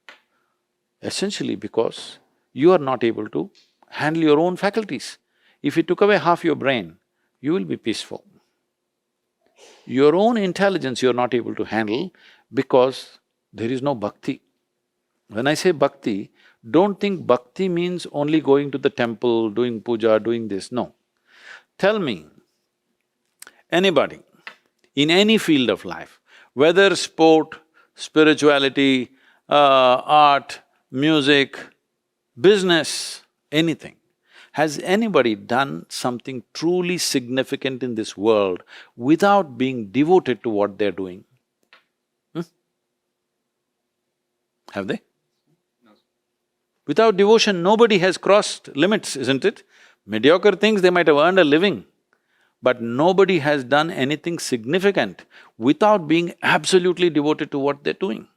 Essentially because you are not able to handle your own faculties. If you took away half your brain, you will be peaceful. Your own intelligence you're not able to handle because there is no bhakti. When I say bhakti, don't think bhakti means only going to the temple, doing puja, doing this, no. Tell me, anybody in any field of life, whether sport, spirituality, art, music, business, anything, has anybody done something truly significant in this world without being devoted to what they're doing? Have they? Without devotion, nobody has crossed limits, isn't it? Mediocre things, they might have earned a living, but nobody has done anything significant without being absolutely devoted to what they're doing.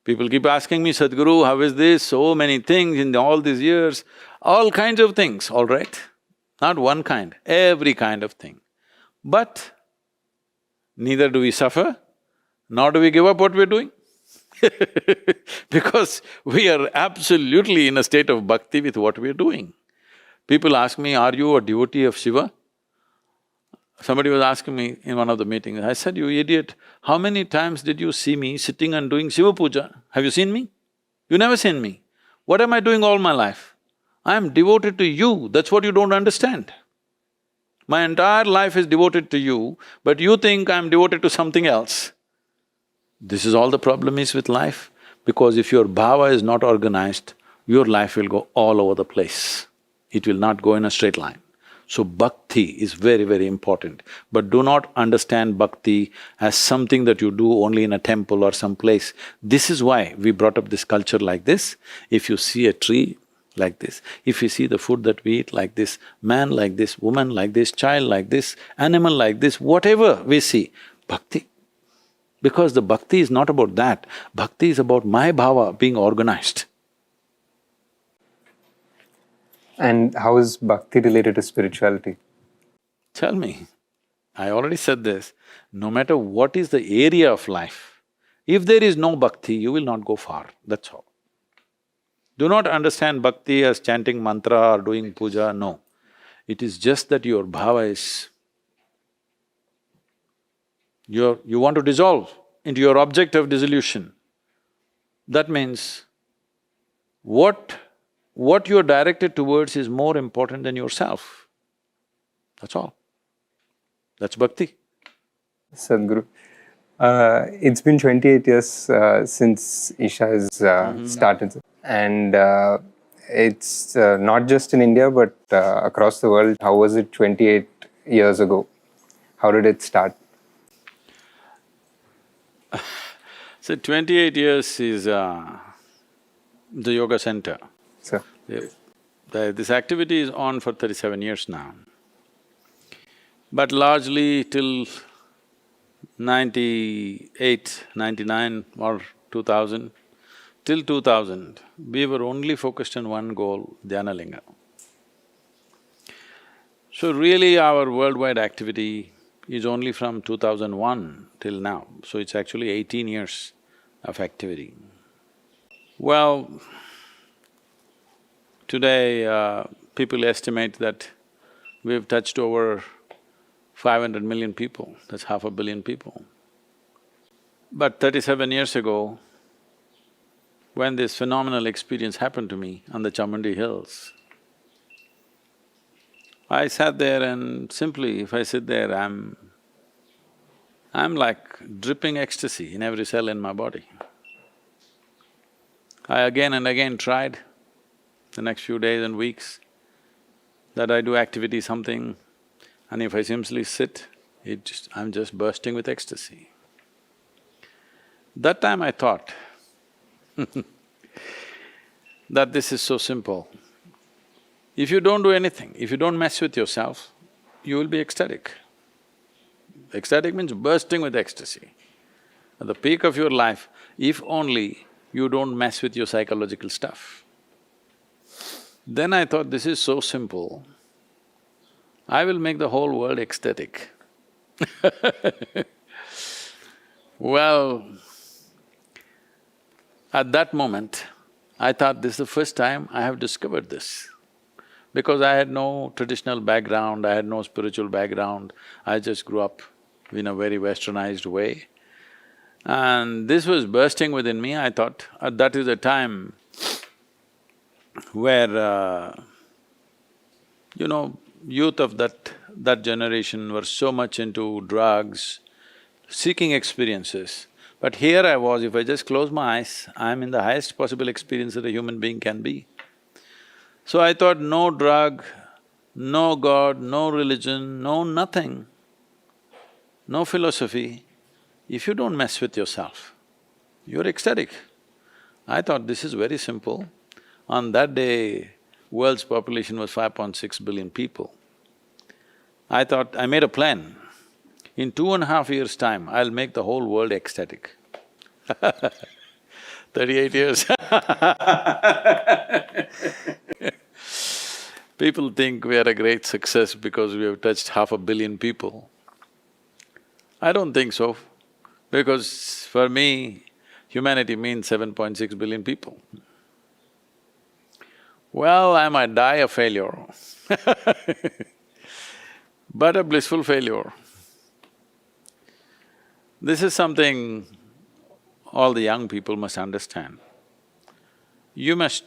People keep asking me, Sadhguru, how is this? So many things in all these years, all kinds of things, all right. Not one kind, every kind of thing. But neither do we suffer, nor do we give up what we're doing. Because we are absolutely in a state of bhakti with what we're doing. People ask me, are you a devotee of Shiva? Somebody was asking me in one of the meetings, I said, you idiot, how many times did you see me sitting and doing Shiva Puja? Have you seen me? You never seen me. What am I doing all my life? I am devoted to you, that's what you don't understand. My entire life is devoted to you, but you think I'm devoted to something else. This is all the problem is with life, because if your bhava is not organized, your life will go all over the place. It will not go in a straight line. So bhakti is very, very important. But do not understand bhakti as something that you do only in a temple or some place. This is why we brought up this culture like this. If you see a tree like this, if you see the food that we eat like this, man like this, woman like this, child like this, animal like this, whatever we see, bhakti. Because the bhakti is not about that, bhakti is about my bhava being organized. And how is bhakti related to spirituality? Tell me, I already said this, no matter what is the area of life, if there is no bhakti, you will not go far, that's all. Do not understand bhakti as chanting mantra or doing puja, no. It is just that your bhava is… you want to dissolve into your object of dissolution. That means what you're directed towards is more important than yourself. That's all. That's bhakti. Sadhguru, it's been 28 years since Isha has started, and it's not just in India but across the world. How was it 28 years ago? How did it start? So 28 years is the yoga center. Sir. This activity is on for 37 years now. But largely till 98, 99 or 2000, till 2000, we were only focused on one goal, Dhyanalinga. So really our worldwide activity is only from 2001 till now, so it's actually 18 years of activity. Well, today people estimate that we've touched over 500 million people, that's 500 million people. But 37 years ago, when this phenomenal experience happened to me on the Chamundi Hills, I sat there and simply, if I sit there, I'm like dripping ecstasy in every cell in my body. I again and again tried the next few days and weeks that I do activity something, and if I simply sit, I'm just bursting with ecstasy. That time I thought that this is so simple. If you don't do anything, if you don't mess with yourself, you will be ecstatic. Ecstatic means bursting with ecstasy. At the peak of your life, if only you don't mess with your psychological stuff. Then I thought, this is so simple, I will make the whole world ecstatic. Well, at that moment, I thought this is the first time I have discovered this. Because I had no traditional background, I had no spiritual background, I just grew up in a very westernized way. And this was bursting within me, I thought that is a time where, youth of that generation were so much into drugs, seeking experiences. But here I was, if I just close my eyes, I'm in the highest possible experience that a human being can be. So I thought, no drug, no God, no religion, no nothing, no philosophy. If you don't mess with yourself, you're ecstatic. I thought this is very simple. On that day, world's population was 5.6 billion people. I thought… I made a plan. In 2.5 years' time, I'll make the whole world ecstatic. 38 years People think we are a great success because we have touched 500 million people. I don't think so, because for me, humanity means 7.6 billion people. Well, I might die a failure but a blissful failure. This is something all the young people must understand. You must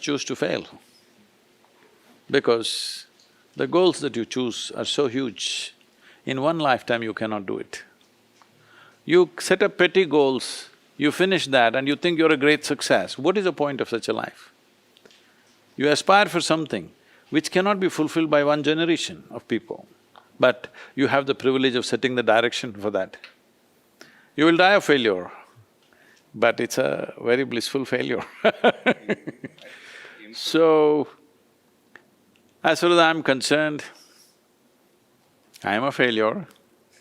choose to fail, because the goals that you choose are so huge. In one lifetime you cannot do it. You set up petty goals, you finish that and you think you're a great success. What is the point of such a life? You aspire for something which cannot be fulfilled by one generation of people, but you have the privilege of setting the direction for that. You will die of failure, but it's a very blissful failure So, as far as I'm concerned, I am a failure,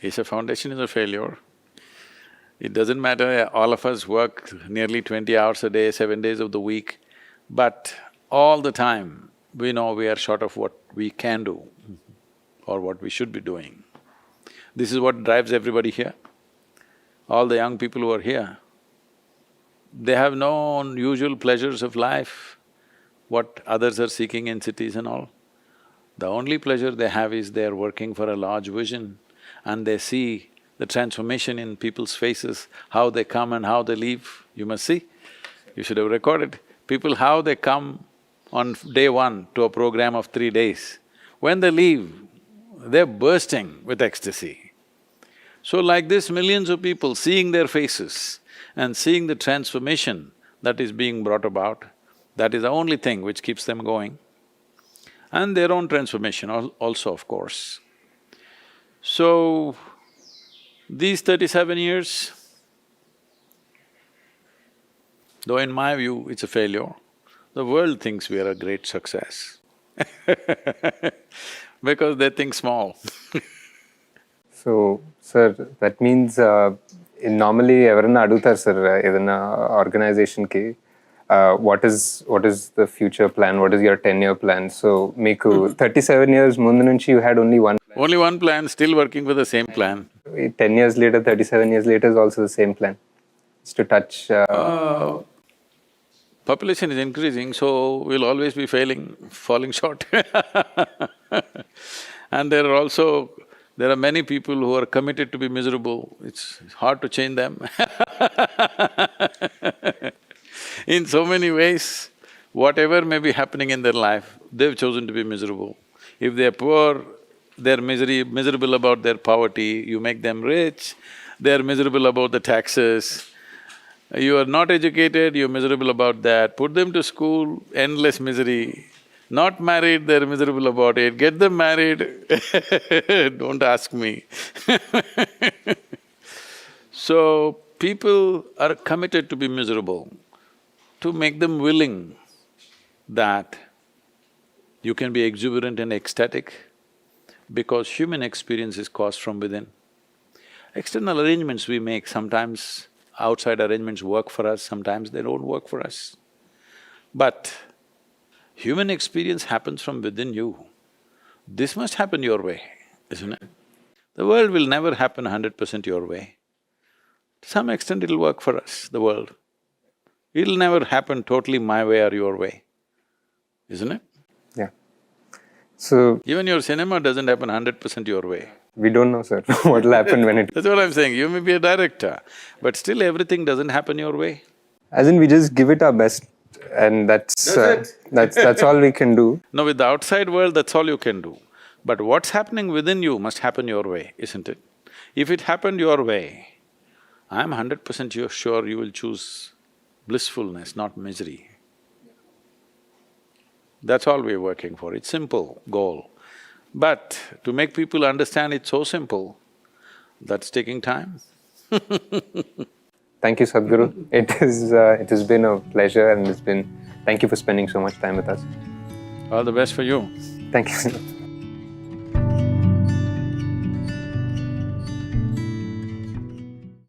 Isha Foundation is a failure. It doesn't matter, all of us work nearly 20 hours a day, 7 days of the week, but all the time we know we are short of what we can do or what we should be doing. This is what drives everybody here. All the young people who are here, they have no usual pleasures of life, what others are seeking in cities and all. The only pleasure they have is they're working for a large vision and they see the transformation in people's faces, how they come and how they leave. You must see, you should have recorded. People, how they come on day one to a program of 3 days. When they leave, they're bursting with ecstasy. So like this, millions of people seeing their faces and seeing the transformation that is being brought about, that is the only thing which keeps them going. And their own transformation also, of course. So, these 37 years, though in my view it's a failure, the world thinks we are a great success because they think small So, sir, that means normally everyone adutar sir edana organization ki what is the future plan? What is your 10-year plan? So, meeku 37 years mundu nunchi you had only one plan. Only one plan, still working with the same plan. 10 years later, 37 years later is also the same plan. It's to touch… Population is increasing, so we'll always be falling short And there are many people who are committed to be miserable, it's hard to change them in so many ways, whatever may be happening in their life, they've chosen to be miserable. If they're poor, they're miserable about their poverty, you make them rich, they're miserable about the taxes. You are not educated, you're miserable about that. Put them to school, endless misery. Not married, they're miserable about it. Get them married don't ask me So, people are committed to be miserable, to make them willing that you can be exuberant and ecstatic, because human experience is caused from within. External arrangements we make, sometimes outside arrangements work for us, sometimes they don't work for us. But human experience happens from within you. This must happen your way, isn't it? The world will never happen 100% your way. To some extent it'll work for us, the world. It'll never happen totally my way or your way, isn't it? Yeah. So… Even your cinema doesn't happen 100% your way. we don't know, sir, what will happen when it… That's what I'm saying, you may be a director, but still everything doesn't happen your way. As in, we just give it our best and that's all we can do. No, with the outside world, that's all you can do. But what's happening within you must happen your way, isn't it? If it happened your way, I'm 100% sure you will choose blissfulness, not misery. That's all we're working for, it's simple goal. But to make people understand it's so simple, that's taking time. Thank you, Sadhguru. It has been a pleasure, and thank you for spending so much time with us. All the best for you. Thank you.